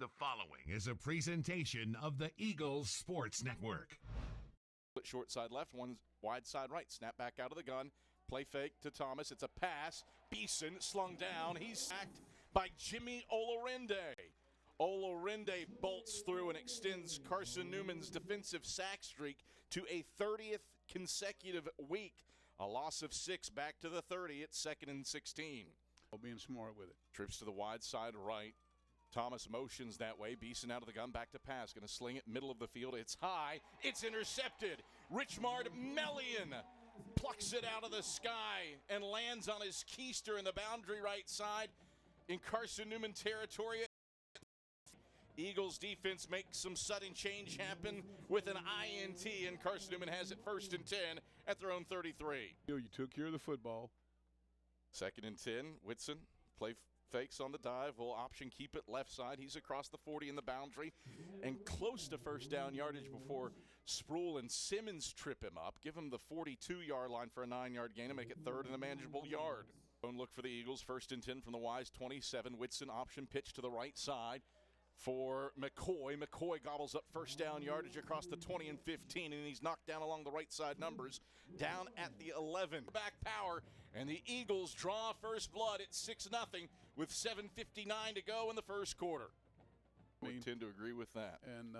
The following is a presentation of the Eagles Sports Network. Short side left, one wide side right. Snap back out of the gun. Play fake to Thomas. It's a pass. Beeson slung down. He's sacked by Jimmy Olorinde. Olorinde bolts through and extends Carson-Newman's defensive sack streak to a 30th consecutive week. A loss of 6 back to the 30. It's 2nd and 16. Being smart with it. Trips to the wide side right. Thomas motions that way. Beeson out of the gun, back to pass. Going to sling it middle of the field. It's high. It's intercepted. Richmard Melian plucks it out of the sky and lands on his keister in the boundary right side in Carson-Newman territory. Eagles defense makes some sudden change happen with an INT, and Carson-Newman has it 1st and 10 at their own 33. You took care of the football. 2nd and 10. Whitson play fakes on the dive. Will option keep it left side. He's across the 40 in the boundary and close to first down yardage before Sproul and Simmons trip him up. Give him the 42-yard line for a 9-yard gain to make it 3rd and a manageable yard. Don't look for the Eagles. 1st and 10 from the Wise 27. Whitson option pitch to the right side for McCoy. McCoy gobbles up first down yardage across the 20 and 15, and he's knocked down along the right side numbers down at the 11. Back power, and the Eagles draw first blood at 6-0 with 7:59 to go in the first quarter. We tend to agree with that. And,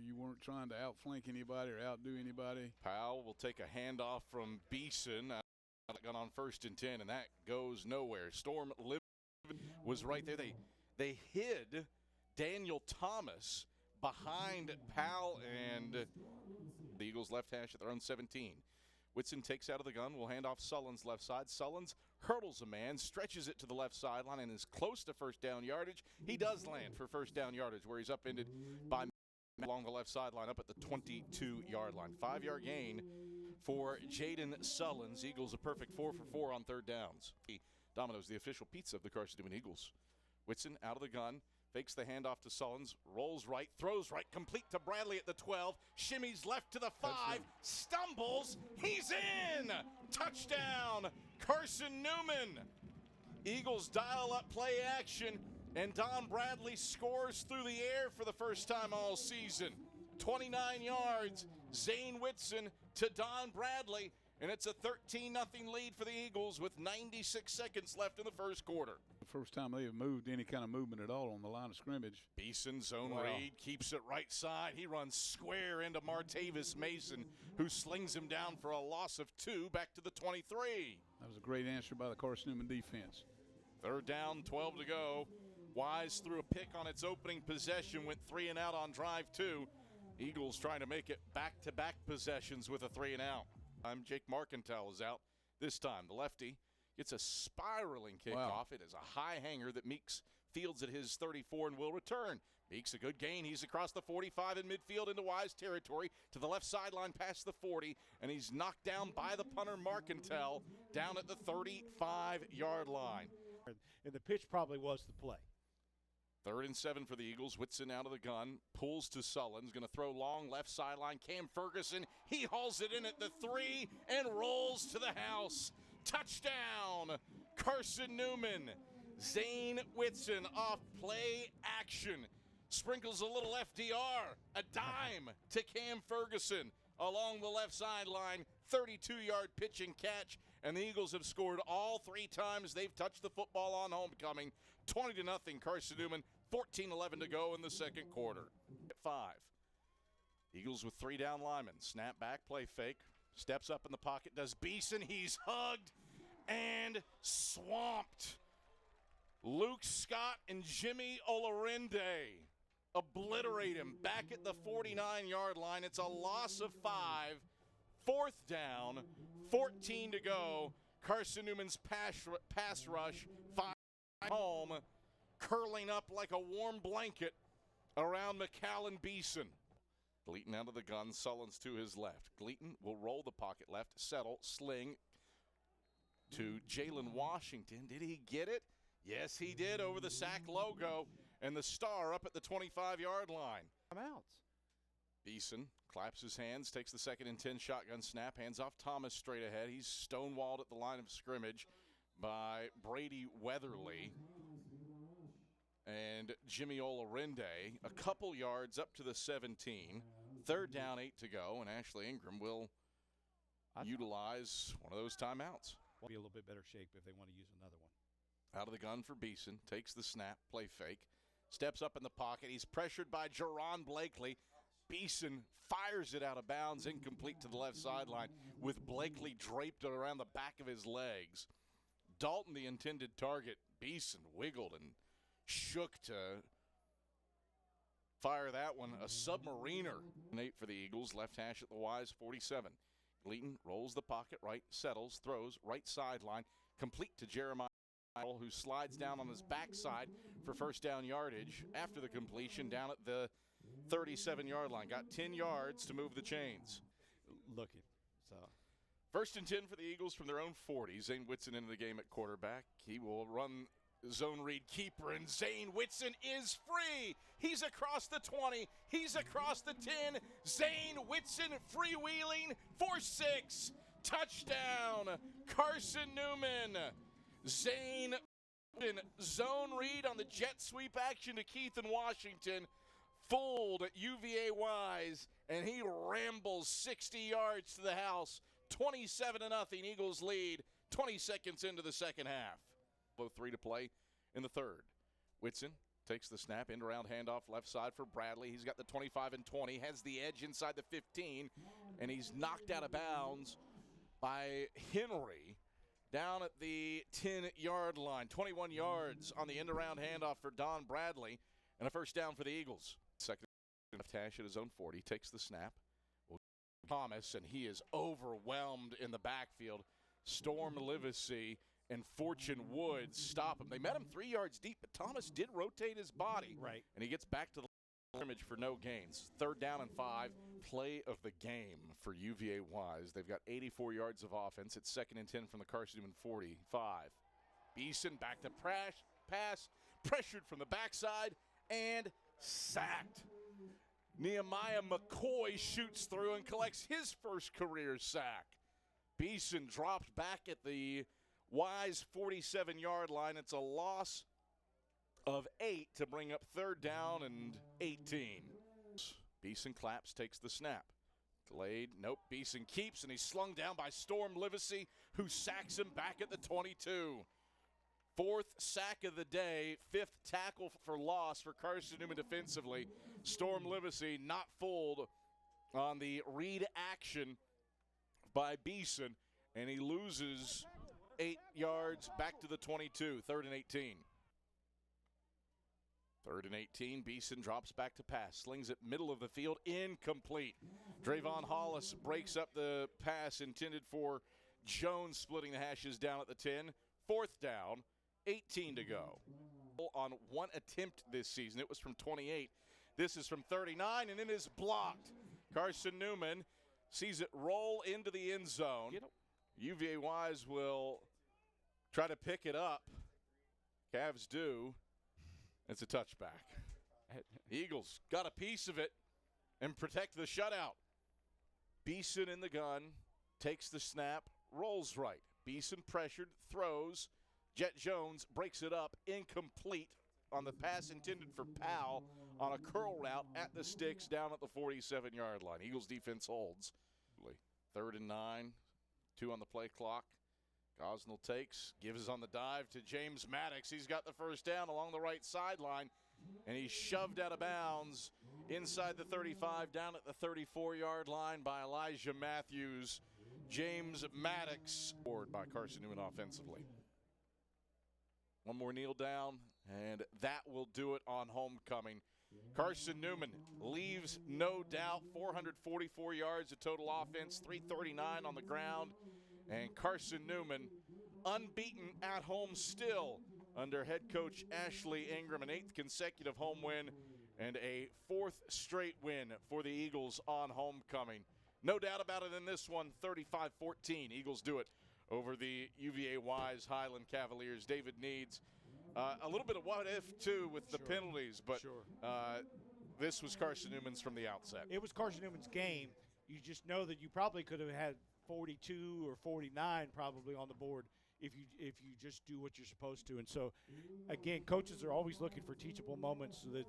you weren't trying to outflank anybody or outdo anybody. Powell will take a handoff from Beeson. Got on 1st and 10, and that goes nowhere. Storm was right there. They hid Daniel Thomas behind Powell and the Eagles left hash at their own 17. Whitson takes out of the gun, will hand off Sullins left side. Sullins hurdles a man, stretches it to the left sideline, and is close to first down yardage. He does land for first down yardage, where he's upended by along the left sideline up at the 22-yard line. 5-yard gain for Jaden Sullins. Eagles a perfect 4 for 4 on 3rd downs. Domino's, the official pizza of the Carson-Newman Eagles. Whitson out of the gun. Fakes the handoff to Sullins, rolls right, throws right, complete to Bradley at the 12, shimmies left to the 5, stumbles, he's in! Touchdown, Carson-Newman! Eagles dial up play action, and Don Bradley scores through the air for the first time all season. 29 yards, Zane Whitson to Don Bradley, and it's a 13-0 lead for the Eagles with 96 seconds left in the first quarter. The first time they have moved any kind of movement at all on the line of scrimmage. Beeson zone read, keeps it right side. He runs square into Martavis Mason, who slings him down for a loss of 2 back to the 23. That was a great answer by the Carson-Newman defense. 3rd down, 12 to go. Wise threw a pick on its opening possession, went 3 and out on drive 2. Eagles trying to make it back-to-back possessions with a 3 and out. Jake Markenthal is out. This time, the lefty gets a spiraling kickoff. It is a high hanger that Meeks fields at his 34 and will return. Meeks a good gain. He's across the 45 in midfield into Wise territory to the left sideline past the 40, and he's knocked down by the punter Markenthal down at the 35-yard line. And the pitch probably was the play. 3rd and 7 for the Eagles. Whitson out of the gun, pulls to Sullins, going to throw long left sideline. Cam Ferguson, he hauls it in at the 3 and rolls to the house. Touchdown, Carson-Newman. Zane Whitson off play action. Sprinkles a little FDR, a dime to Cam Ferguson along the left sideline. 32-yard pitch and catch, and the Eagles have scored all 3 times they've touched the football on homecoming. 20-0 Carson-Newman, 14-11 to go in the second quarter. 5. Eagles with 3 down linemen. Snap back, play fake. Steps up in the pocket, does Beeson. He's hugged and swamped. Luke Scott and Jimmy Olorinde obliterate him back at the 49-yard line. It's a loss of 5. 4th down, 14 to go. Carson-Newman's pass rush, 5 home, curling up like a warm blanket around McCallum Beeson. Gleaton out of the gun, Sullins to his left. Gleaton will roll the pocket left, settle, sling to Jalen Washington. Did he get it? Yes, he did, over the sack logo, and the star up at the 25-yard line. Timeouts. Beeson claps his hands, takes the 2nd and 10 shotgun snap, hands off Thomas straight ahead. He's stonewalled at the line of scrimmage by Brady Weatherly. And Jimmy Olarinde a couple yards up to the 17. Third down, 8 to go, and Ashley Ingram will utilize one of those timeouts. Be a little bit better shape if they want to use another one. Out of the gun for Beeson, takes the snap, play fake, steps up in the pocket. He's pressured by Jerron Blakely. Beeson fires it out of bounds, incomplete to the left sideline, with Blakely draped around the back of his legs. Dalton, the intended target. Beeson wiggled and shook to fire that one. A submariner. 8 for the Eagles, left hash at the Wise 47. Gleaton rolls the pocket right, settles, throws, right sideline, complete to Jeremiah, who slides down on his backside for first down yardage after the completion down at the 37-yard line. Got 10 yards to move the chains. Looking. So First and 10 for the Eagles from their own 40. Zane Whitson into the game at quarterback. He will run zone read keeper, and Zane Whitson is free. He's across the 20. He's across the 10. Zane Whitson freewheeling for 6. Touchdown, Carson-Newman. Zane in zone read on the jet sweep action to Keith in Washington. Fooled UVA Wise, and he rambles 60 yards to the house. 27-0 Eagles lead. 20 seconds into the second half. 3 to play in the third. Whitson takes the snap, end around handoff left side for Bradley. He's got the 25 and 20, has the edge inside the 15, and he's knocked out of bounds by Henry down at the 10-yard line. 21 yards on the end around handoff for Don Bradley, and a first down for the Eagles. Second left hash at his own 40, takes the snap. Thomas, and he is overwhelmed in the backfield. Storm Livesey and Fortune Woods stop him. They met him 3 yards deep, but Thomas did rotate his body. Right. And he gets back to the scrimmage for no gains. Third down and 5. Play of the game for UVA Wise. They've got 84 yards of offense. It's second and 10 from the Carson-Newman 45. Beeson back to pass, pressured from the backside, and sacked. Nehemiah McCoy shoots through and collects his first career sack. Beeson dropped back at the Wise 47-yard line. It's a loss of 8 to bring up third down and 18. Beeson claps, takes the snap. Delayed, nope, Beeson keeps, and he's slung down by Storm Livesey, who sacks him back at the 22. Fourth sack of the day, 5th tackle for loss for Carson-Newman defensively. Storm Livesey not fooled on the read action by Beeson, and he loses 8 yards back to the 22, third and 18. Third and 18, Beeson drops back to pass, slings it middle of the field, incomplete. Drayvon Hollis breaks up the pass intended for Jones, splitting the hashes down at the 10. Fourth down, 18 to go. On one attempt this season, it was from 28. This is from 39, and it is blocked. Carson-Newman sees it roll into the end zone. UVA Wise will try to pick it up. Cavs do. It's a touchback. Eagles got a piece of it and protect the shutout. Beeson in the gun, takes the snap, rolls right. Beeson pressured, throws. Jet Jones breaks it up, incomplete on the pass intended for Powell on a curl route at the sticks down at the 47-yard line. Eagles defense holds. Third and 9, 2 on the play clock. Gosnell takes, gives on the dive to James Maddox. He's got the first down along the right sideline, and he's shoved out of bounds inside the 35, down at the 34-yard line by Elijah Matthews. James Maddox scored by Carson-Newman offensively. One more kneel down, and that will do it on homecoming. Carson-Newman leaves no doubt. 444 yards of total offense, 339 on the ground. And Carson-Newman unbeaten at home still under head coach Ashley Ingram. An 8th consecutive home win and a 4th straight win for the Eagles on homecoming. No doubt about it in this one, 35-14. Eagles do it over the UVA Wise Highland Cavaliers. David needs a little bit of what if, too, with the penalties. But this was Carson-Newman's from the outset. It was Carson-Newman's game. You just know that you probably could have had 42 or 49 probably on the board if you just do what you're supposed to. And so, again, coaches are always looking for teachable moments so that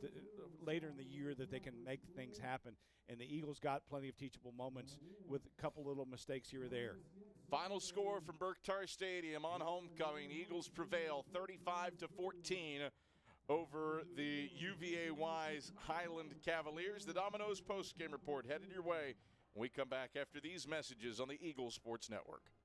later in the year that they can make things happen. And the Eagles got plenty of teachable moments with a couple little mistakes here or there. Final score from Berkshire Stadium on homecoming. Eagles prevail 35-14 over the UVA-wise Highland Cavaliers. The Domino's postgame report headed your way when we come back after these messages on the Eagles Sports Network.